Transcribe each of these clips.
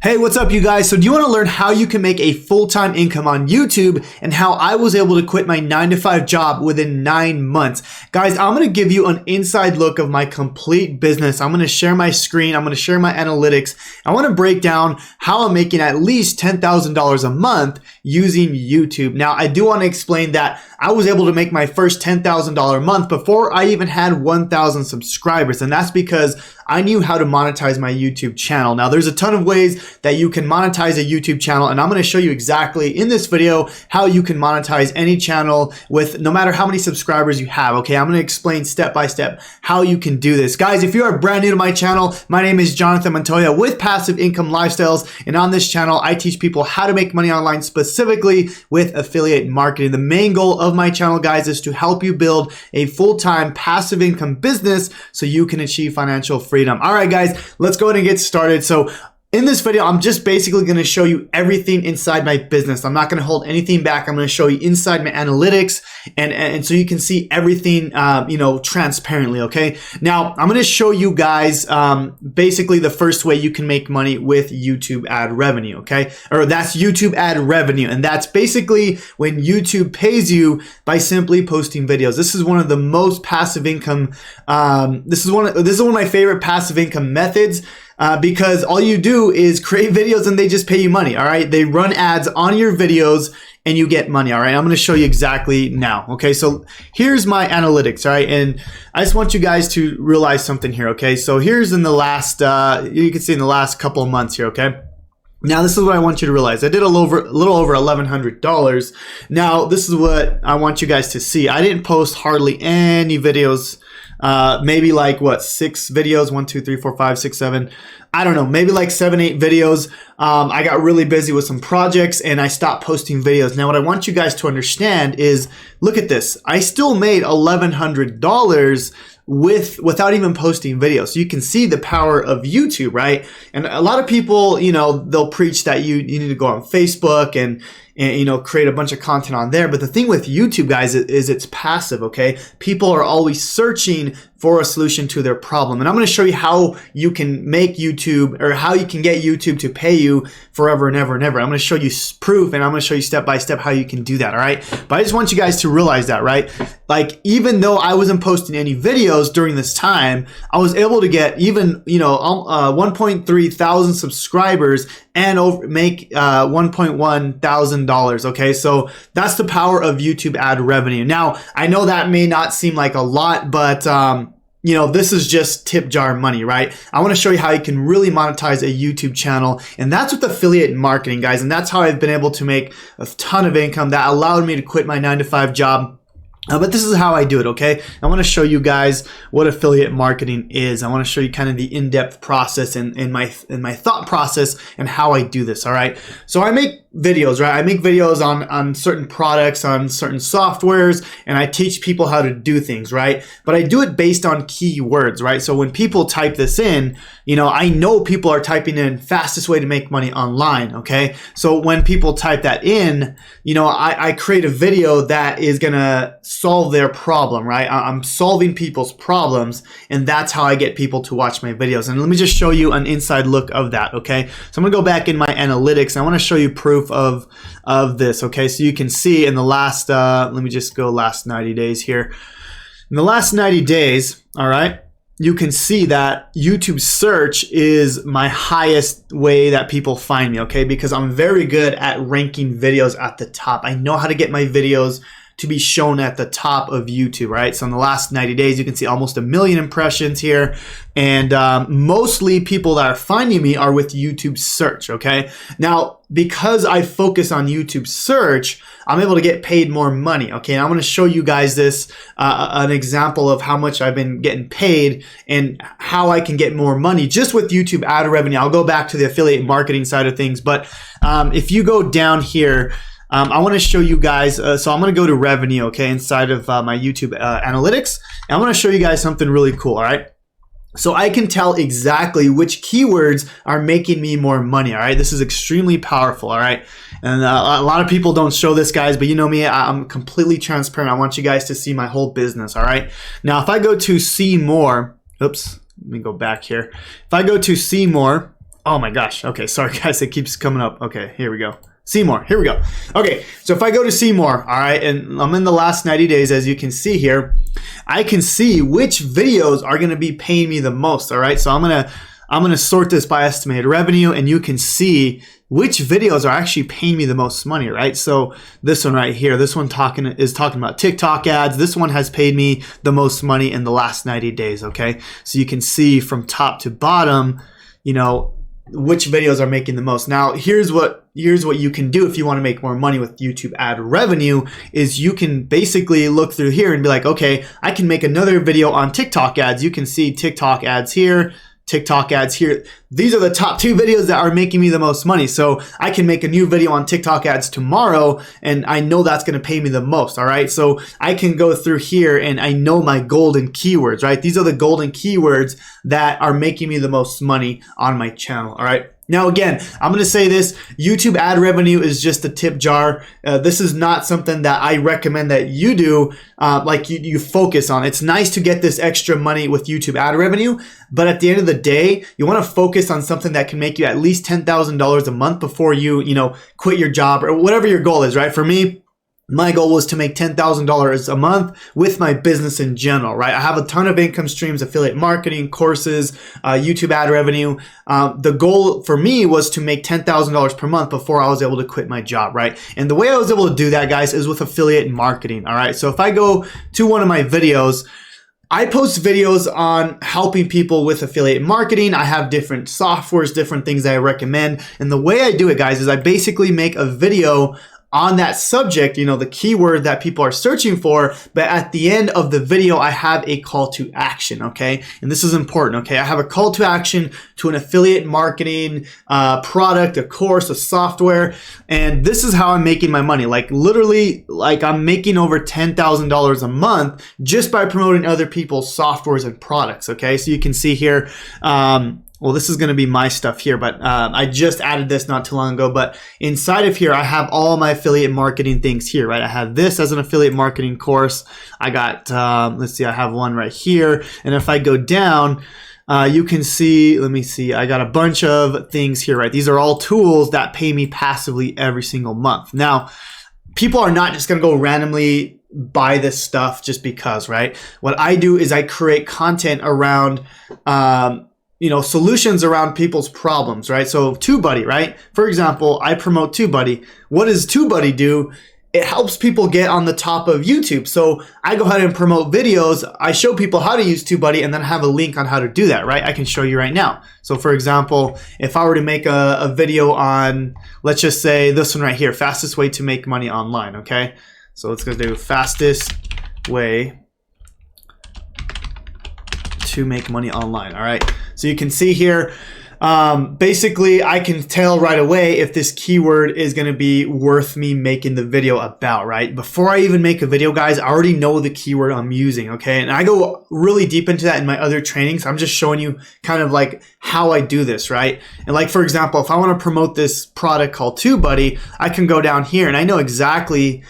Hey, what's up you guys? So do you want to learn how you can make a full-time income on YouTube and how I was able to quit my 9-to-5 job within 9 months? Guys, I'm going to give you an inside look of my complete business. I'm going to share my screen. I'm going to share my analytics. I want to break down how I'm making at least $10,000 a month using YouTube. Now, I do want to explain that I was able to make my first $10,000 a month before I even had 1,000 subscribers. And that's because I knew how to monetize my YouTube channel. Now, there's a ton of ways that you can monetize a YouTube channel, and I'm going to show you exactly in this video how you can monetize any channel with no matter how many subscribers you have, okay? I'm going to explain step by step how you can do this. Guys, if you are brand new to my channel, my name is Jonathan Montoya with Passive Income Lifestyles, and on this channel, I teach people how to make money online, specifically with affiliate marketing. The main goal of my channel, guys, is to help you build a full-time passive income business so you can achieve financial freedom. All right, guys, let's go ahead and get started. So in this video, I'm just basically going to show you everything inside my business. I'm not going to hold anything back. I'm going to show you inside my analytics and so you can see everything, transparently. Okay. Now I'm going to show you guys, basically the first way you can make money with YouTube ad revenue. Okay. Or that's YouTube ad revenue. And that's basically when YouTube pays you by simply posting videos. This is one of the most passive income. This is one of my favorite passive income methods. Because all you do is create videos and they just pay you money, all right? They run ads on your videos and you get money, all right? I'm going to show you exactly now, okay? So here's my analytics, all right? And I just want you guys to realize something here, okay? So here's in the last, you can see in the last couple of months here, okay? Now, this is what I want you to realize. I did a little over $1,100. Now, this is what I want you guys to see. I didn't post hardly any videos. Maybe like what, 6 videos, 1, 2, 3, 4, 5, 6, 7. I don't know, maybe like 7, 8 videos. I got really busy with some projects and I stopped posting videos. Now, what I want you guys to understand is, look at this. I still made $1,100 without even posting videos. So you can see the power of YouTube, right? And a lot of people, they'll preach that you need to go on Facebook and create a bunch of content on there. But the thing with YouTube, guys, is it's passive, okay? People are always searching for a solution to their problem. And I'm going to show you how you can make YouTube, or how you can get YouTube to pay you forever and ever and ever. I'm going to show you proof, and I'm going to show you step by step how you can do that, all right? But I just want you guys to realize that, right? Like, even though I wasn't posting any videos during this time, I was able to get even, 1.3 thousand subscribers and make $1.1 thousand, okay? So that's the power of YouTube ad revenue. Now, I know that may not seem like a lot, but this is just tip jar money, right? I want to show you how you can really monetize a YouTube channel, and that's with affiliate marketing, guys. And that's how I've been able to make a ton of income that allowed me to quit my 9-to-5 job. But this is how I do it, okay? I want to show you guys what affiliate marketing is. I want to show you kind of the in-depth process and my thought process and how I do this, all right? So I make videos, right? I make videos on certain products, on certain softwares, and I teach people how to do things, right? But I do it based on keywords, right? So when people type this in, I know people are typing in fastest way to make money online, okay? So when people type that in, I create a video that is gonna solve their problem, right? I'm solving people's problems, and that's how I get people to watch my videos. And let me just show you an inside look of that, okay? So I'm gonna go back in my analytics, and I wanna show you proof of this, okay? So you can see in the last, let me just go last 90 days here. In the last 90 days, all right, you can see that YouTube search is my highest way that people find me, okay? Because I'm very good at ranking videos at the top. I know how to get my videos to be shown at the top of YouTube, right? So in the last 90 days, you can see almost 1 million impressions here. And mostly people that are finding me are with YouTube search, okay? Now, because I focus on YouTube search, I'm able to get paid more money, okay? And I'm gonna show you guys this, an example of how much I've been getting paid and how I can get more money just with YouTube ad revenue. I'll go back to the affiliate marketing side of things, but if you go down here, I want to show you guys, so I'm going to go to revenue, okay, inside of my YouTube analytics, and I'm going to show you guys something really cool, all right? So I can tell exactly which keywords are making me more money, all right? This is extremely powerful, all right? And a lot of people don't show this, guys, but you know me, I'm completely transparent. I want you guys to see my whole business, all right? Now, if I go to see more, oops, let me go back here. If I go to see more, Oh my gosh. Okay, sorry guys, it keeps coming up. Okay, here we go. See more. Here we go. Okay, so if I go to see more, all right, and I'm in the last 90 days, as you can see here, I can see which videos are going to be paying me the most. All right, so I'm gonna sort this by estimated revenue, and you can see which videos are actually paying me the most money, right? So this one right here, this one is talking about TikTok ads. This one has paid me the most money in the last 90 days. Okay, so you can see from top to bottom, you know, which videos are making the most. Now, here's what you can do if you want to make more money with YouTube ad revenue is you can basically look through here and be like, okay, I can make another video on TikTok ads. You can see TikTok ads here, TikTok ads here. These are the top 2 videos that are making me the most money. So I can make a new video on TikTok ads tomorrow, and I know that's going to pay me the most. All right. So I can go through here and I know my golden keywords, right? These are the golden keywords that are making me the most money on my channel. All right. Now, again, I'm going to say this, YouTube ad revenue is just a tip jar. This is not something that I recommend that you do, like you focus on. It's nice to get this extra money with YouTube ad revenue, but at the end of the day, you want to focus on something that can make you at least $10,000 a month before you quit your job or whatever your goal is, right? For me, my goal was to make $10,000 a month with my business in general, right? I have a ton of income streams, affiliate marketing, courses, YouTube ad revenue. The goal for me was to make $10,000 per month before I was able to quit my job, right? And the way I was able to do that, guys, is with affiliate marketing, all right? So if I go to one of my videos, I post videos on helping people with affiliate marketing. I have different softwares, different things that I recommend. And the way I do it, guys, is I basically make a video on that subject, the keyword that people are searching for, but at the end of the video, I have a call to action, okay? And this is important, okay? I have a call to action to an affiliate marketing product, a course, a software, and this is how I'm making my money. Like literally, like I'm making over $10,000 a month just by promoting other people's softwares and products, okay? So you can see here, well, this is going to be my stuff here, but I just added this not too long ago. But inside of here, I have all my affiliate marketing things here, right? I have this as an affiliate marketing course. I got, let's see, I have one right here. And if I go down, you can see, let me see, I got a bunch of things here, right? These are all tools that pay me passively every single month. Now, people are not just going to go randomly buy this stuff just because, right? What I do is I create content around, solutions around people's problems, right? So TubeBuddy, right? For example, I promote TubeBuddy. What does TubeBuddy do? It helps people get on the top of YouTube. So I go ahead and promote videos. I show people how to use TubeBuddy and then have a link on how to do that, right? I can show you right now. So for example, if I were to make a video on, let's just say this one right here, fastest way to make money online, okay? So let's go do fastest way to make money online. All right. So you can see here, basically I can tell right away if this keyword is going to be worth me making the video about, right? Before I even make a video, guys, I already know the keyword I'm using. Okay. And I go really deep into that in my other trainings. I'm just showing you kind of like how I do this, right? And like, for example, if I want to promote this product called TubeBuddy, I can go down here and I know exactly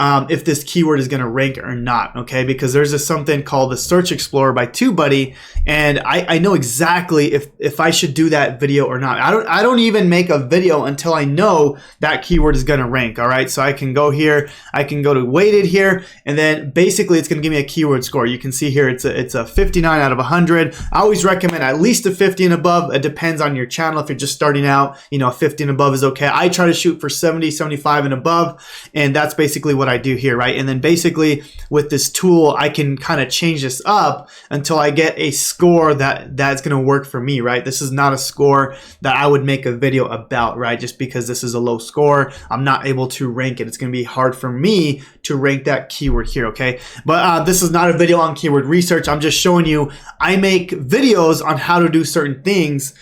if this keyword is going to rank or not, okay? Because there's something called the Search Explorer by TubeBuddy, and I know exactly if I should do that video or not. I don't even make a video until I know that keyword is going to rank, all right? So I can go here, I can go to weighted here, and then basically it's going to give me a keyword score. You can see here it's a 59 out of 100. I always recommend at least a 50 and above. It depends on your channel. If you're just starting out, 50 and above is okay. I try to shoot for 70, 75 and above, and that's basically what I do here, right? And then basically with this tool, I can kind of change this up until I get a score that's going to work for me, right? This is not a score that I would make a video about, right? Just because this is a low score, I'm not able to rank it. It's going to be hard for me to rank that keyword here, okay? But this is not a video on keyword research. I'm just showing you I make videos on how to do certain things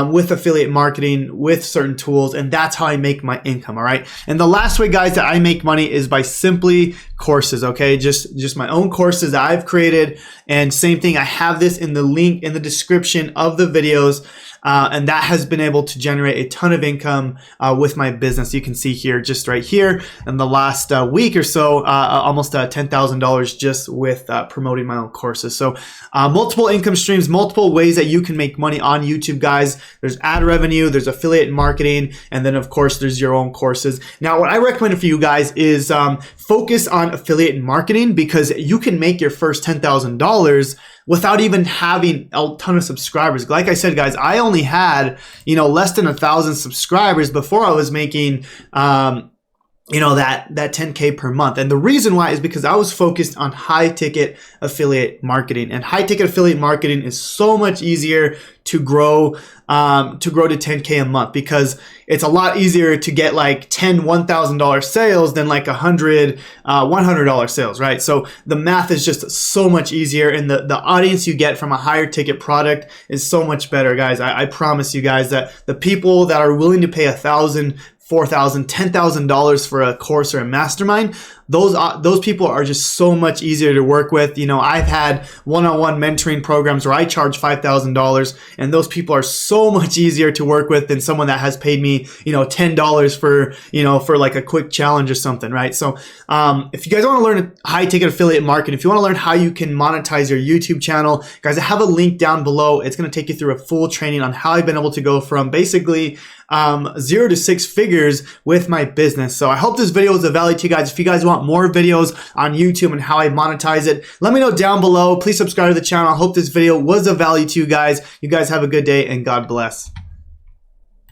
with affiliate marketing, with certain tools, and that's how I make my income, all right? And the last way, guys, that I make money is by simply courses, okay? Just my own courses that I've created, and same thing, I have this in the link in the description of the videos. and that has been able to generate a ton of income with my business. You can see here, just right here, in the last week or so, almost $10,000 just with promoting my own courses. So multiple income streams, multiple ways that you can make money on YouTube, guys. There's ad revenue, there's affiliate marketing, and then of course there's your own courses. Now, what I recommend for you guys is focus on affiliate marketing, because you can make your first $10,000 without even having a ton of subscribers. Like I said, guys, I only had, less than 1,000 subscribers before I was making, that 10K per month. And the reason why is because I was focused on high ticket affiliate marketing, and high ticket affiliate marketing is so much easier to grow to 10K a month, because it's a lot easier to get like 10 $1,000 sales than like 100 $100 sales, right? So the math is just so much easier, and the audience you get from a higher ticket product is so much better, guys. I promise you guys that the people that are willing to pay $1,000, $4,000, $10,000 for a course or a mastermind, those people are just so much easier to work with. I've had one-on-one mentoring programs where I charge $5,000, and those people are so much easier to work with than someone that has paid me, $10 for like a quick challenge or something, right? So if you guys want to learn high ticket affiliate marketing, if you want to learn how you can monetize your YouTube channel, guys, I have a link down below. It's going to take you through a full training on how I've been able to go from basically 0 to 6 figures with my business. So I hope this video was of value to you guys. If you guys want more videos on YouTube and how I monetize it, let me know down below. Please subscribe to the channel. I hope this video was of value to you guys. You guys have a good day, and God bless.